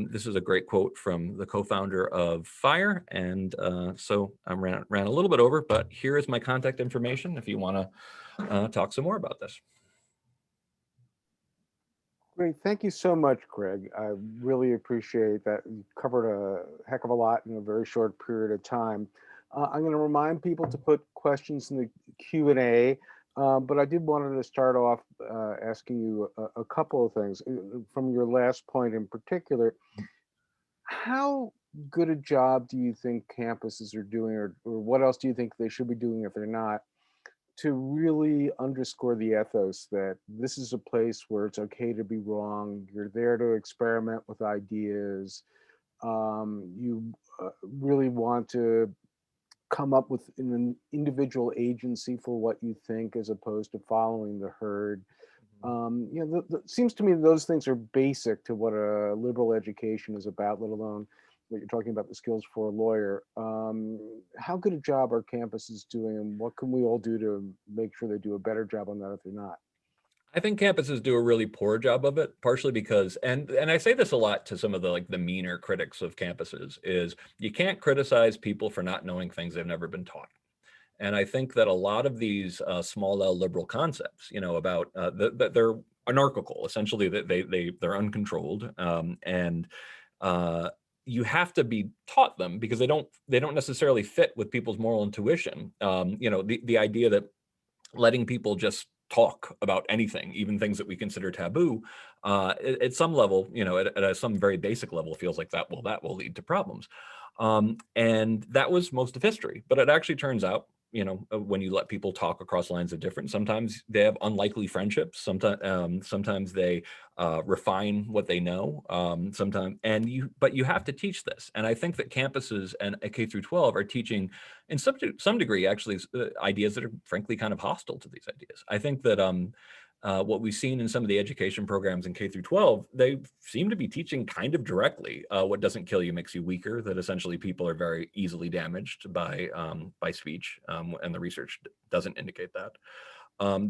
This is a great quote from the co-founder of FIRE. And so I ran a little bit over, but here is my contact information if you want to talk some more about this. Great. Thank you so much, Craig. I really appreciate that. You covered a heck of a lot in a very short period of time. I'm going to remind people to put questions in the Q&A, but I did want to start off asking you a couple of things. From your last point in particular, how good a job do you think campuses are doing, or what else do you think they should be doing if they're not, to really underscore the ethos that this is a place where it's okay to be wrong, you're there to experiment with ideas, you really want to come up with an individual agency for what you think as opposed to following the herd. Seems to me those things are basic to what a liberal education is about, let alone what you're talking about, the skills for a lawyer. How good a job are campuses doing, and what can we all do to make sure they do a better job on that if they're not? I think campuses do a really poor job of it, partially because, and I say this a lot to some of the meaner critics of campuses, is you can't criticize people for not knowing things they've never been taught. And I think that a lot of these small L liberal concepts, about that they're anarchical, essentially, that they're uncontrolled, and you have to be taught them because they don't necessarily fit with people's moral intuition. The idea that letting people just talk about anything, even things that we consider taboo, at some level, at some very basic level, feels like that will lead to problems. And that was most of history. But it actually turns out, when you let people talk across lines of difference, sometimes they have unlikely friendships. Sometimes they refine what they know. But you have to teach this. And I think that campuses and K through 12 are teaching, in some degree, actually, ideas that are frankly kind of hostile to these ideas. I think that what we've seen in some of the education programs in K through 12, they seem to be teaching kind of directly what doesn't kill you makes you weaker, that essentially people are very easily damaged by speech, and the research doesn't indicate that.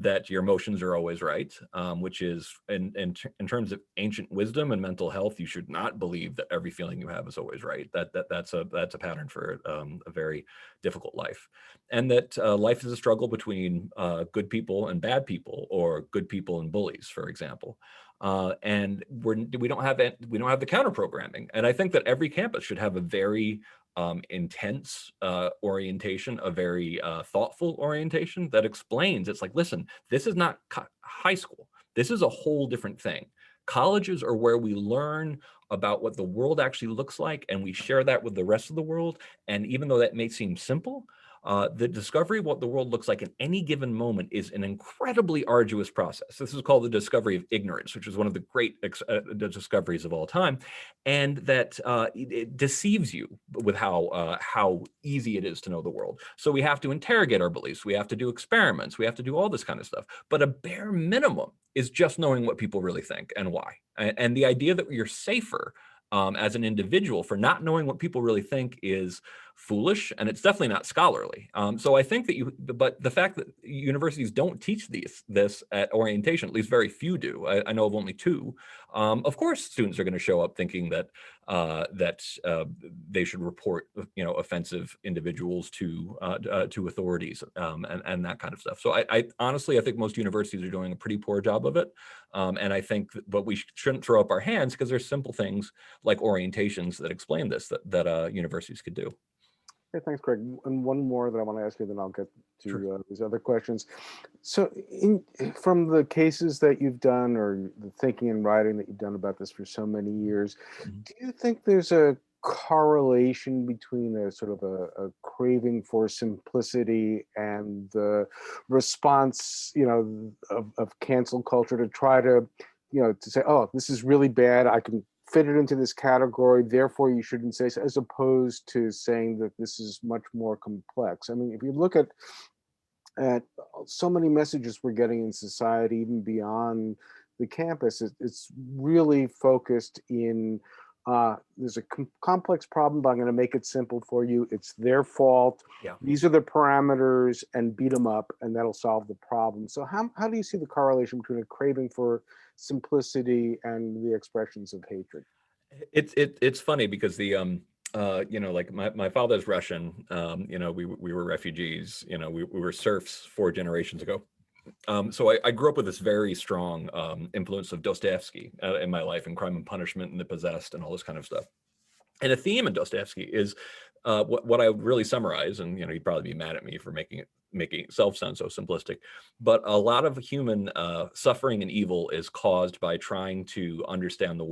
That your emotions are always right, which is in terms of ancient wisdom and mental health, you should not believe that every feeling you have is always right. That's a pattern for a very difficult life, and that life is a struggle between good people and bad people, or good people and bullies, for example. And we don't have the counter programming, and I think that every campus should have a very intense orientation, a very thoughtful orientation that explains, it's like, listen, this is not high school. This is a whole different thing. Colleges are where we learn about what the world actually looks like, and we share that with the rest of the world. And even though that may seem simple, the discovery of what the world looks like in any given moment is an incredibly arduous process. This is called the discovery of ignorance, which is one of the great discoveries of all time, and that it deceives you with how easy it is to know the world. So we have to interrogate our beliefs. We have to do experiments. We have to do all this kind of stuff. But a bare minimum is just knowing what people really think and why. And the idea that you're safer as an individual for not knowing what people really think is foolish, and it's definitely not scholarly. So I think that but the fact that universities don't teach this at orientation, at least very few do. I know of only 2. Of course, students are going to show up thinking that they should report, offensive individuals to authorities, and that kind of stuff. So I honestly, I think most universities are doing a pretty poor job of it. And I think, but we shouldn't throw up our hands, because there's simple things like orientations that explain this that universities could do. Okay, thanks, Craig. And one more that I want to ask you, then I'll get to Sure. these other questions. So, from the cases that you've done, or the thinking and writing that you've done about this for so many years, Mhm. do you think there's a correlation between a sort of a craving for simplicity and the response, of cancel culture to try to, to say, oh, this is really bad, I can fit it into this category, therefore you shouldn't say so, as opposed to saying that this is much more complex? I mean, if you look at so many messages we're getting in society, even beyond the campus, it's really focused in there's a complex problem, but I'm going to make it simple for you. It's their fault. Yeah. These are the parameters, and beat them up, and that'll solve the problem. So how do you see the correlation between a craving for simplicity and the expressions of hatred? It's funny because like my father's Russian. We were refugees. We were serfs 4 generations ago. So I grew up with this very strong influence of Dostoevsky in my life, and Crime and Punishment and The Possessed and all this kind of stuff. And a theme in Dostoevsky is what I would really summarize, and you'd probably be mad at me for making itself sound so simplistic, but a lot of human suffering and evil is caused by trying to understand the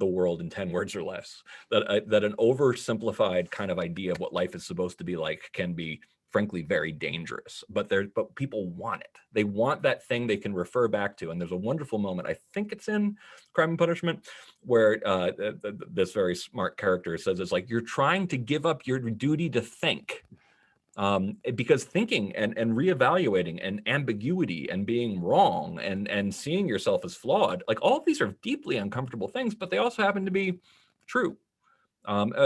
world in 10 words or less. That an oversimplified kind of idea of what life is supposed to be like can be frankly very dangerous, but people want it. They want that thing they can refer back to. And there's a wonderful moment, I think it's in Crime and Punishment, where this very smart character says, it's like, you're trying to give up your duty to think. Because thinking and reevaluating and ambiguity and being wrong and seeing yourself as flawed, like, all of these are deeply uncomfortable things, but they also happen to be true.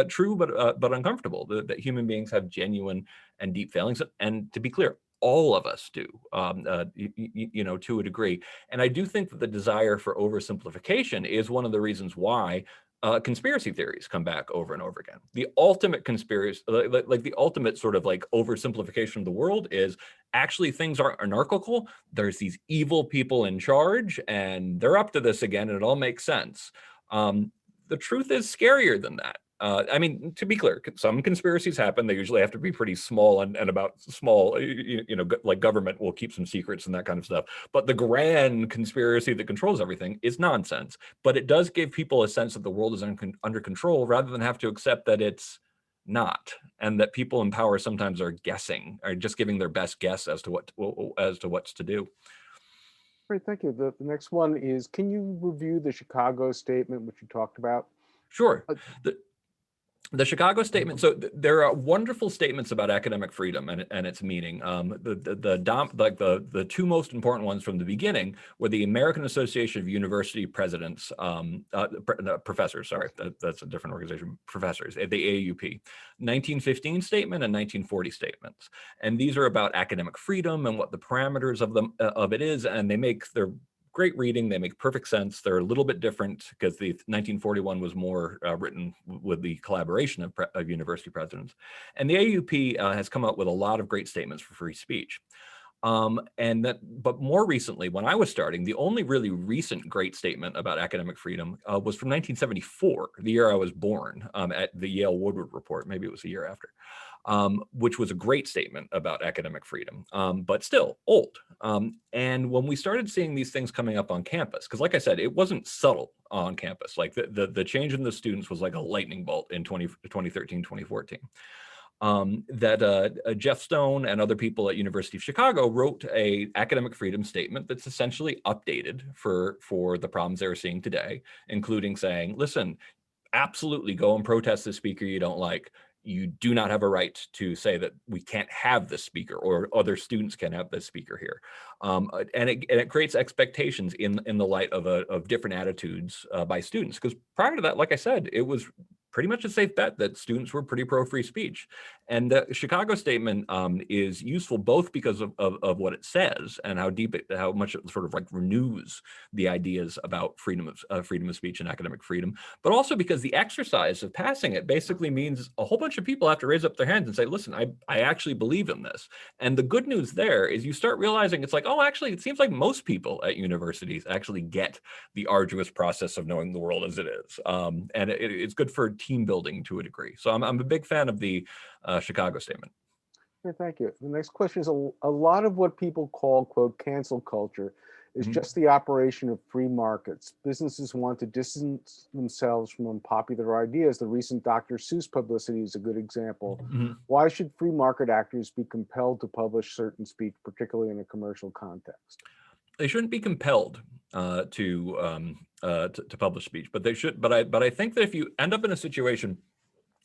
True, but uncomfortable. That human beings have genuine and deep failings, and to be clear, all of us do, to a degree. And I do think that the desire for oversimplification is one of the reasons why conspiracy theories come back over and over again. The ultimate conspiracy, like the ultimate sort of like oversimplification of the world, is actually things are anarchical. There's these evil people in charge, and they're up to this again, and it all makes sense. The truth is scarier than that. I mean, to be clear, some conspiracies happen. They usually have to be pretty small and about small, like government will keep some secrets and that kind of stuff. But the grand conspiracy that controls everything is nonsense. But it does give people a sense that the world is under control rather than have to accept that it's not, and that people in power sometimes are guessing, or just giving their best guess as to what's to do. Great, thank you. The next one is, can you review the Chicago statement, which you talked about? Sure. The Chicago statement. So there are wonderful statements about academic freedom and its meaning. The two most important ones from the beginning were the American Association of University Presidents, professors. Sorry, that's a different organization. Professors, the AUP, 1915 statement and 1940 statements, and these are about academic freedom and what the parameters of it is, and they're great reading. They make perfect sense. They're a little bit different because the 1941 was more written with the collaboration of university presidents. And the AUP has come up with a lot of great statements for free speech. But more recently, when I was starting, the only really recent great statement about academic freedom was from 1974, the year I was born, at the Yale Woodward Report. Maybe it was a year after. Which was a great statement about academic freedom, but still old. And when we started seeing these things coming up on campus, because like I said, it wasn't subtle on campus. Like the change in the students was like a lightning bolt in 2013, 2014. Jeff Stone and other people at University of Chicago wrote a academic freedom statement that's essentially updated for the problems they were seeing today, including saying, listen, absolutely go and protest the speaker you don't like. You do not have a right to say that we can't have this speaker or other students can have this speaker here. And it creates expectations in the light of different attitudes by students. Because prior to that, like I said, it was pretty much a safe bet that students were pretty pro free speech. And the Chicago statement is useful both because of what it says and how much it sort of like renews the ideas about freedom of speech and academic freedom, but also because the exercise of passing it basically means a whole bunch of people have to raise up their hands and say, listen, I actually believe in this. And the good news there is you start realizing it's like, oh, actually, it seems like most people at universities actually get the arduous process of knowing the world as it is. And it's good for team building to a degree. So I'm a big fan of the Chicago statement. Okay, thank you. The next question is, a lot of what people call, quote, cancel culture is just the operation of free markets. Businesses want to distance themselves from unpopular ideas. The recent Dr. Seuss publicity is a good example. Why should free market actors be compelled to publish certain speech, particularly in a commercial context? They shouldn't be compelled to publish speech, but they should. But I think that if you end up in a situation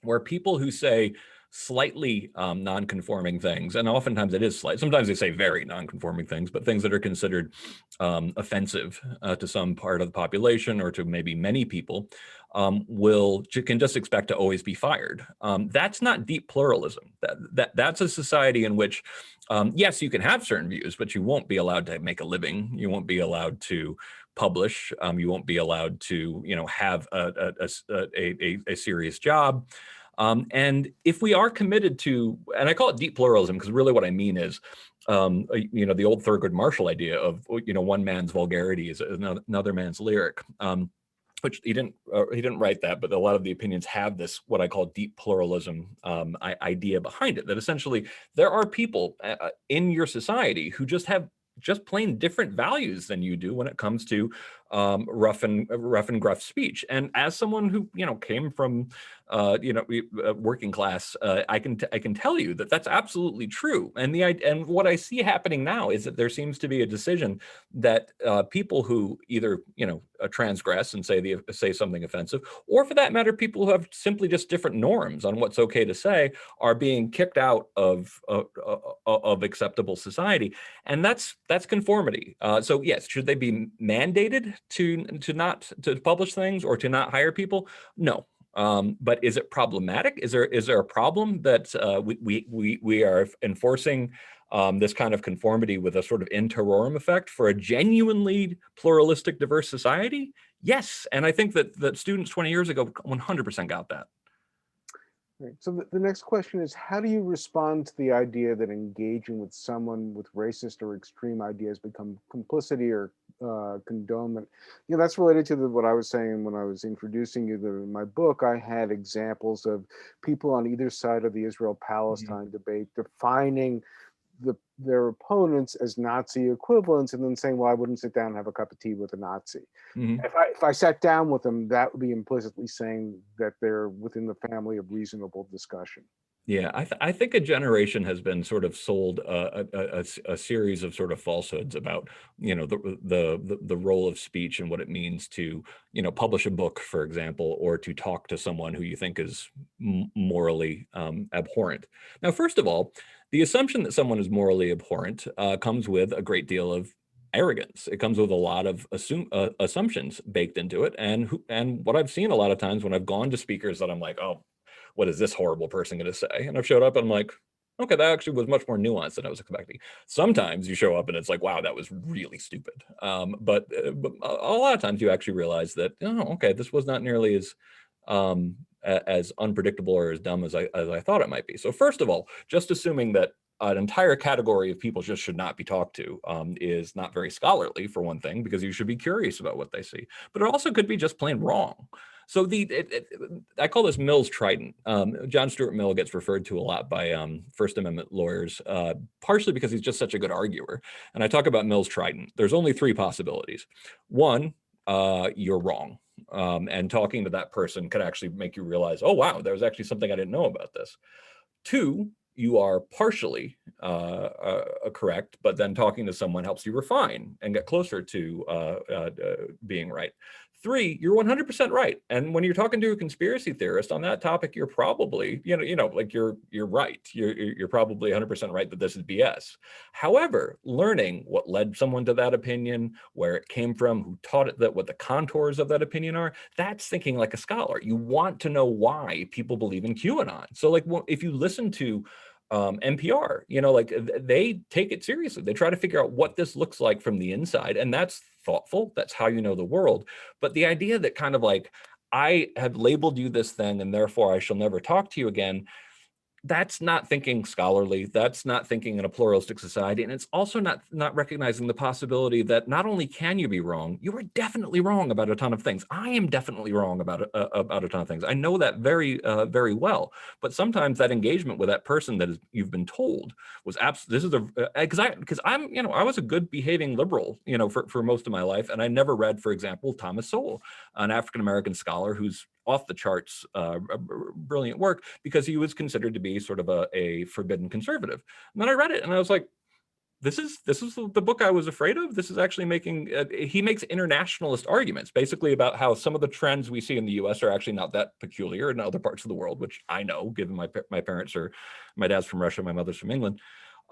where people who say slightly non-conforming things, and oftentimes it is slight, sometimes they say very non-conforming things, but things that are considered offensive to some part of the population or to maybe many people, can just expect to always be fired. That's not deep pluralism. That's a society in which, yes, you can have certain views, but you won't be allowed to make a living. You won't be allowed to publish. You won't be allowed to, have a serious job. And if we are committed to, and I call it deep pluralism because really what I mean is, the old Thurgood Marshall idea of, one man's vulgarity is another man's lyric. Which he didn't write that, but a lot of the opinions have this, what I call deep pluralism idea behind it, that essentially there are people in your society who just have plain different values than you do when it comes to rough and gruff speech. And as someone who came from working class, I can tell you that that's absolutely true. And what I see happening now is that there seems to be a decision that people who either transgress and say something offensive, or for that matter, people who have simply just different norms on what's okay to say, are being kicked out of acceptable society, and that's conformity. So yes, should they be mandated to not publish things or to not hire people? No. But is it problematic? Is there a problem that we are enforcing this kind of conformity with a sort of in terrorem effect for a genuinely pluralistic, diverse society? Yes, and I think that students 20 years ago 100% got that. Right. So the next question is, how do you respond to the idea that engaging with someone with racist or extreme ideas become complicity or condonement. That's related to what I was saying when I was introducing you. In my book, I had examples of people on either side of the Israel-Palestine debate defining their opponents as Nazi equivalents, and then saying, "Well, I wouldn't sit down and have a cup of tea with a Nazi." Mhm. If I sat down with them, that would be implicitly saying that they're within the family of reasonable discussion. Yeah, I think a generation has been sort of sold a series of sort of falsehoods about, the role of speech and what it means to, publish a book, for example, or to talk to someone who you think is morally abhorrent. Now, first of all, the assumption that someone is morally abhorrent comes with a great deal of arrogance. It comes with a lot of assumptions baked into it, and what I've seen a lot of times when I've gone to speakers that I'm like, oh, what is this horrible person going to say? And I've showed up and I'm like, okay, that actually was much more nuanced than I was expecting. Sometimes you show up and it's like, wow, that was really stupid. But a lot of times you actually realize that, oh, okay, this was not nearly as unpredictable or as dumb as I thought it might be. So first of all, just assuming that an entire category of people just should not be talked to is not very scholarly, for one thing, because you should be curious about what they see. But it also could be just plain wrong. So I call this Mill's Trident. John Stuart Mill gets referred to a lot by First Amendment lawyers, partially because he's just such a good arguer. And I talk about Mill's Trident. There's only three possibilities. One, you're wrong. And talking to that person could actually make you realize, oh, wow, there's actually something I didn't know about this. Two, you are partially correct, but then talking to someone helps you refine and get closer to being right. Three, you're 100% right. And when you're talking to a conspiracy theorist on that topic, you're probably, like you're right. You're probably 100% right that this is BS. However, learning what led someone to that opinion, where it came from, who taught it, that what the contours of that opinion are, that's thinking like a scholar. You want to know why people believe in QAnon. So like, if you listen to NPR, like they take it seriously. They try to figure out what this looks like from the inside, and that's thoughtful. That's how you know the world. But the idea that kind of like, I have labeled you this thing and therefore I shall never talk to you again, that's not thinking scholarly. That's not thinking in a pluralistic society. And it's also not recognizing the possibility that not only can you be wrong, you are definitely wrong about a ton of things. I am definitely wrong about a ton of things. I know that very, very well. But sometimes that engagement with that person that you've been told was absolutely, this is because I was a good behaving liberal, for most of my life. And I never read, for example, Thomas Sowell, an African-American scholar who's off the charts, brilliant work, because he was considered to be sort of a forbidden conservative. And then I read it and I was like, this is the book I was afraid of. This is actually making, he makes internationalist arguments, basically about how some of the trends we see in the US are actually not that peculiar in other parts of the world, which I know, given my parents are, my dad's from Russia, my mother's from England.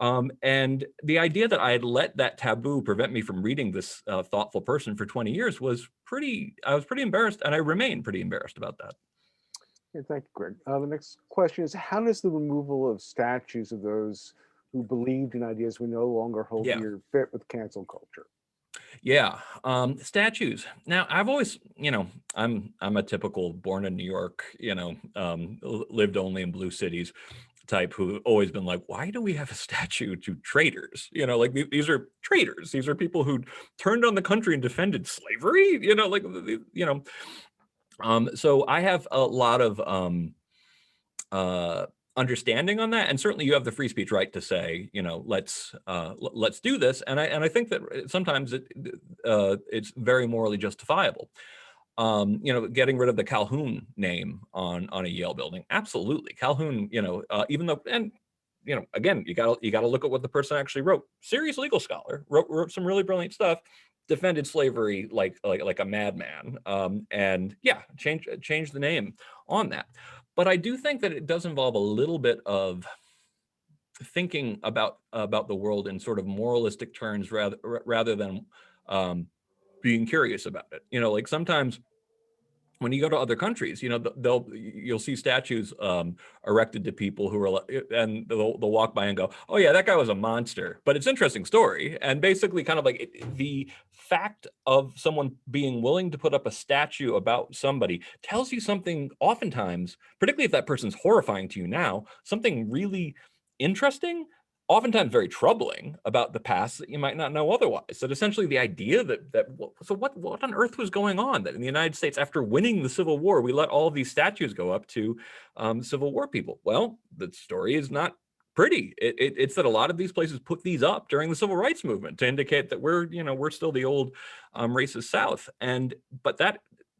And the idea that I had let that taboo prevent me from reading this thoughtful person for 20 years I was pretty embarrassed, and I remain pretty embarrassed about that. Yeah, thank you, Greg. The next question is, how does the removal of statues of those who believed in ideas we no longer hold dear fit with cancel culture? Yeah, statues. Now, I've always, I'm a typical born in New York, lived only in blue cities type who always been like, why do we have a statue to traitors? Like these are traitors. These are people who turned on the country and defended slavery. So I have a lot of understanding on that, and certainly you have the free speech right to say, let's do this. And I think that sometimes it's very morally justifiable. Getting rid of the Calhoun name on a Yale building, absolutely. Calhoun, even though, and again, you gotta look at what the person actually wrote. Serious legal scholar, wrote some really brilliant stuff, defended slavery like a madman, and yeah, change the name on that. But I do think that it does involve a little bit of thinking about the world in sort of moralistic terms rather than being curious about it. Like sometimes when you go to other countries, you'll see statues erected to people who are, and they'll walk by and go, oh yeah, that guy was a monster. But it's an interesting story. And basically kind of like the fact of someone being willing to put up a statue about somebody tells you something oftentimes, particularly if that person's horrifying to you now, something really interesting oftentimes very troubling about the past that you might not know otherwise. That essentially the idea so what on earth was going on that in the United States, after winning the Civil War, we let all of these statues go up to Civil War people? Well, the story is not pretty. It's that a lot of these places put these up during the Civil Rights Movement to indicate that we're still the old racist South. But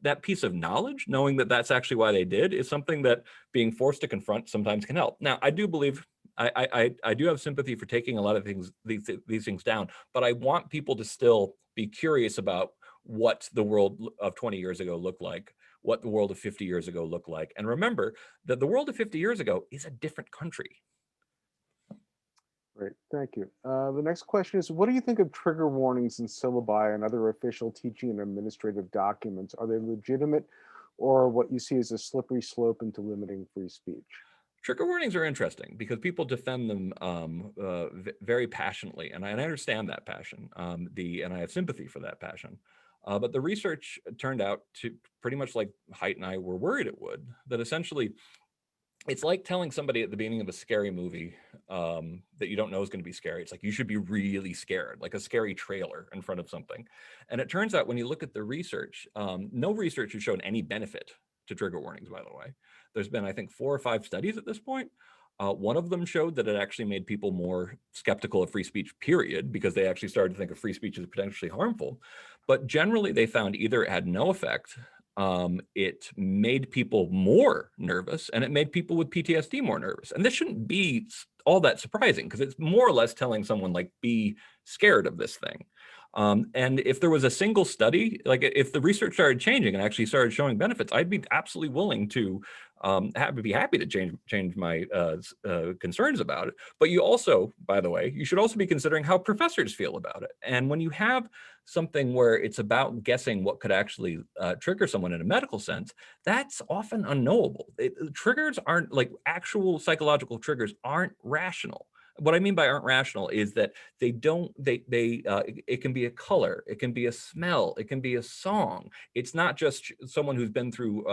that piece of knowledge, knowing that that's actually why they did, is something that being forced to confront sometimes can help. Now, I do believe I do have sympathy for taking a lot of these things down, but I want people to still be curious about what the world of 20 years ago looked like, what the world of 50 years ago looked like, and remember that the world of 50 years ago is a different country. Great, thank you. The next question is, what do you think of trigger warnings in syllabi and other official teaching and administrative documents? Are they legitimate, or what you see as a slippery slope into limiting free speech? Trigger warnings are interesting because people defend them very passionately, and I understand that passion, and I have sympathy for that passion. But the research turned out to pretty much like Haidt and I were worried it would, that essentially it's like telling somebody at the beginning of a scary movie that you don't know is going to be scary. It's like you should be really scared, like a scary trailer in front of something. And it turns out when you look at the research, no research has shown any benefit to trigger warnings, by the way. There's been, I think, 4 or 5 studies at this point. One of them showed that it actually made people more skeptical of free speech, period, because they actually started to think of free speech as potentially harmful. But generally, they found either it had no effect, it made people more nervous, and it made people with PTSD more nervous. And this shouldn't be all that surprising because it's more or less telling someone, like, be scared of this thing. And if there was a single study, like if the research started changing and actually started showing benefits, I'd be absolutely willing to be happy to change my concerns about it. But you also, by the way, you should also be considering how professors feel about it. And when you have something where it's about guessing what could actually trigger someone in a medical sense, that's often unknowable. Triggers aren't, like, actual psychological triggers aren't rational. What I mean by aren't rational is that it can be a color, it can be a smell, it can be a song. It's not just someone who's been through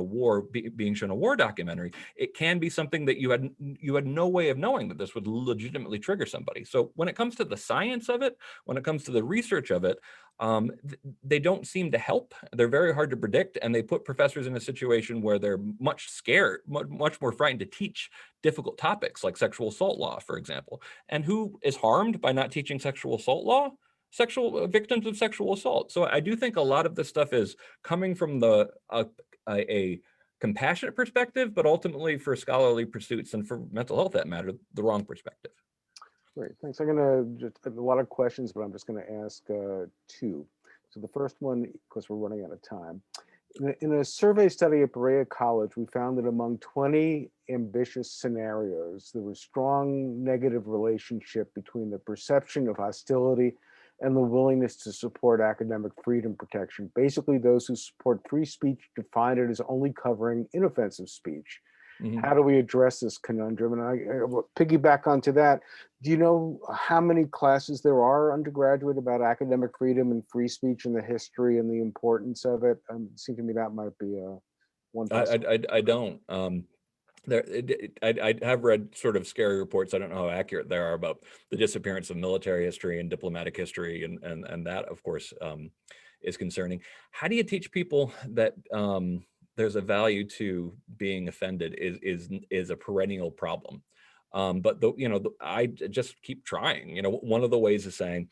war being shown a war documentary. It can be something that you had no way of knowing that this would legitimately trigger somebody. So when it comes to the science of it, when it comes to the research of it, they don't seem to help. They're very hard to predict, and they put professors in a situation where they're much more frightened to teach difficult topics like sexual assault law, for example. And who is harmed by not teaching sexual assault law? Sexual victims of sexual assault. So I do think a lot of this stuff is coming from a compassionate perspective, but ultimately for scholarly pursuits and for mental health, that matter, the wrong perspective. Great, thanks. I'm gonna just a lot of questions, but I'm just gonna ask 2. So the first one, because we're running out of time. In a survey study at Berea College, we found that among 20 ambitious scenarios, there was strong negative relationship between the perception of hostility and the willingness to support academic freedom protection. Basically, those who support free speech define it as only covering inoffensive speech. Mm-hmm. How do we address this conundrum? And I will piggyback onto that. Do you know how many classes there are undergraduate about academic freedom and free speech and the history and the importance of it? It seems to me that might be one. I don't. I have read sort of scary reports. I don't know how accurate they are about the disappearance of military history and diplomatic history, and that, of course, is concerning. How do you teach people that there's a value to being offended is a perennial problem? But I just keep trying. One of the ways is saying,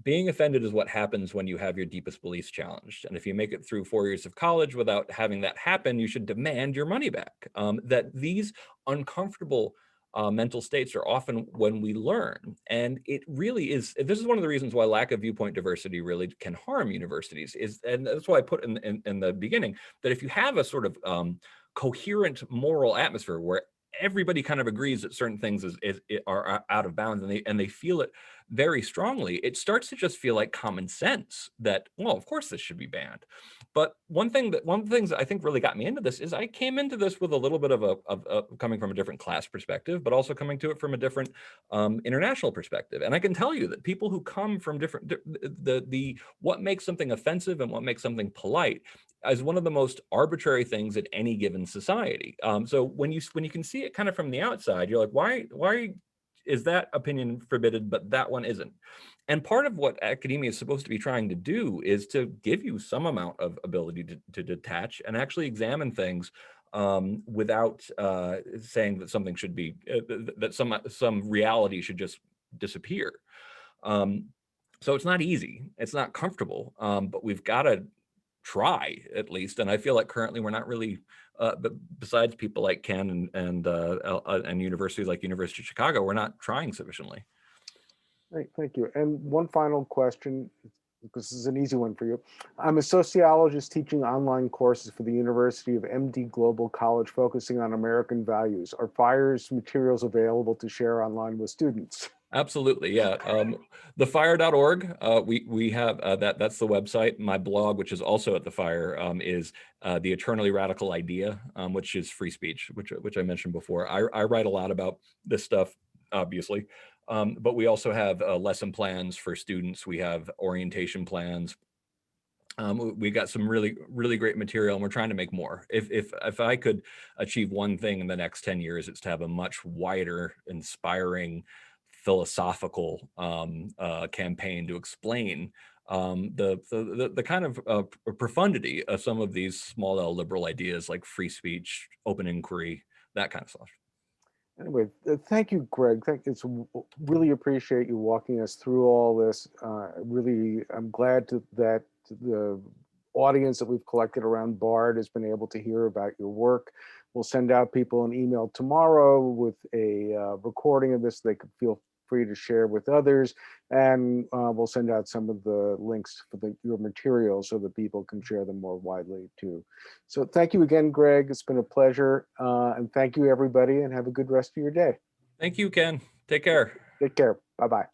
being offended is what happens when you have your deepest beliefs challenged. And if you make it through 4 years of college without having that happen, you should demand your money back. That these uncomfortable mental states are often when we learn. And it really is, this is one of the reasons why lack of viewpoint diversity really can harm universities, and that's why I put in the beginning, that if you have a sort of coherent moral atmosphere where everybody kind of agrees that certain things are out of bounds, and they feel it very strongly, it starts to just feel like common sense that, well, of course this should be banned. But one of the things that I think really got me into this is I came into this with a little bit of coming from a different class perspective, but also coming to it from a different international perspective. And I can tell you that people who come from different, what makes something offensive and what makes something polite is one of the most arbitrary things in any given society. So when you can see it kind of from the outside, you're like, why is that opinion forbidden, but that one isn't. And part of what academia is supposed to be trying to do is to give you some amount of ability to detach and actually examine things without saying that something should be, that some reality should just disappear. So it's not easy, it's not comfortable, but we've got to try at least. And I feel like currently we're not really, besides people like Ken and universities like University of Chicago, we're not trying sufficiently. Thank you. And one final question, because this is an easy one for you. I'm a sociologist teaching online courses for the University of MD Global College focusing on American values. Are FIRE's materials available to share online with students? Absolutely, yeah. Thefire.org, we have that's the website. My blog, which is also at the Fire, is The Eternally Radical Idea, which is free speech, which I mentioned before. I write a lot about this stuff, obviously, but we also have lesson plans for students. We have orientation plans. We got some really great material, and we're trying to make more. If I could achieve one thing in the next 10 years, it's to have a much wider, inspiring, philosophical campaign to explain the kind of profundity of some of these small L liberal ideas like free speech, open inquiry, that kind of stuff. Anyway, thank you, Greg. Really appreciate you walking us through all this. Really, I'm glad that the audience that we've collected around BARD has been able to hear about your work. We'll send out people an email tomorrow with a recording of this. They could feel free to share with others, and we'll send out some of the links for your materials so that people can share them more widely too. So thank you again, Greg. It's been a pleasure, and thank you everybody, and have a good rest of your day. Thank you, Ken. Take care. Take care. Bye-bye.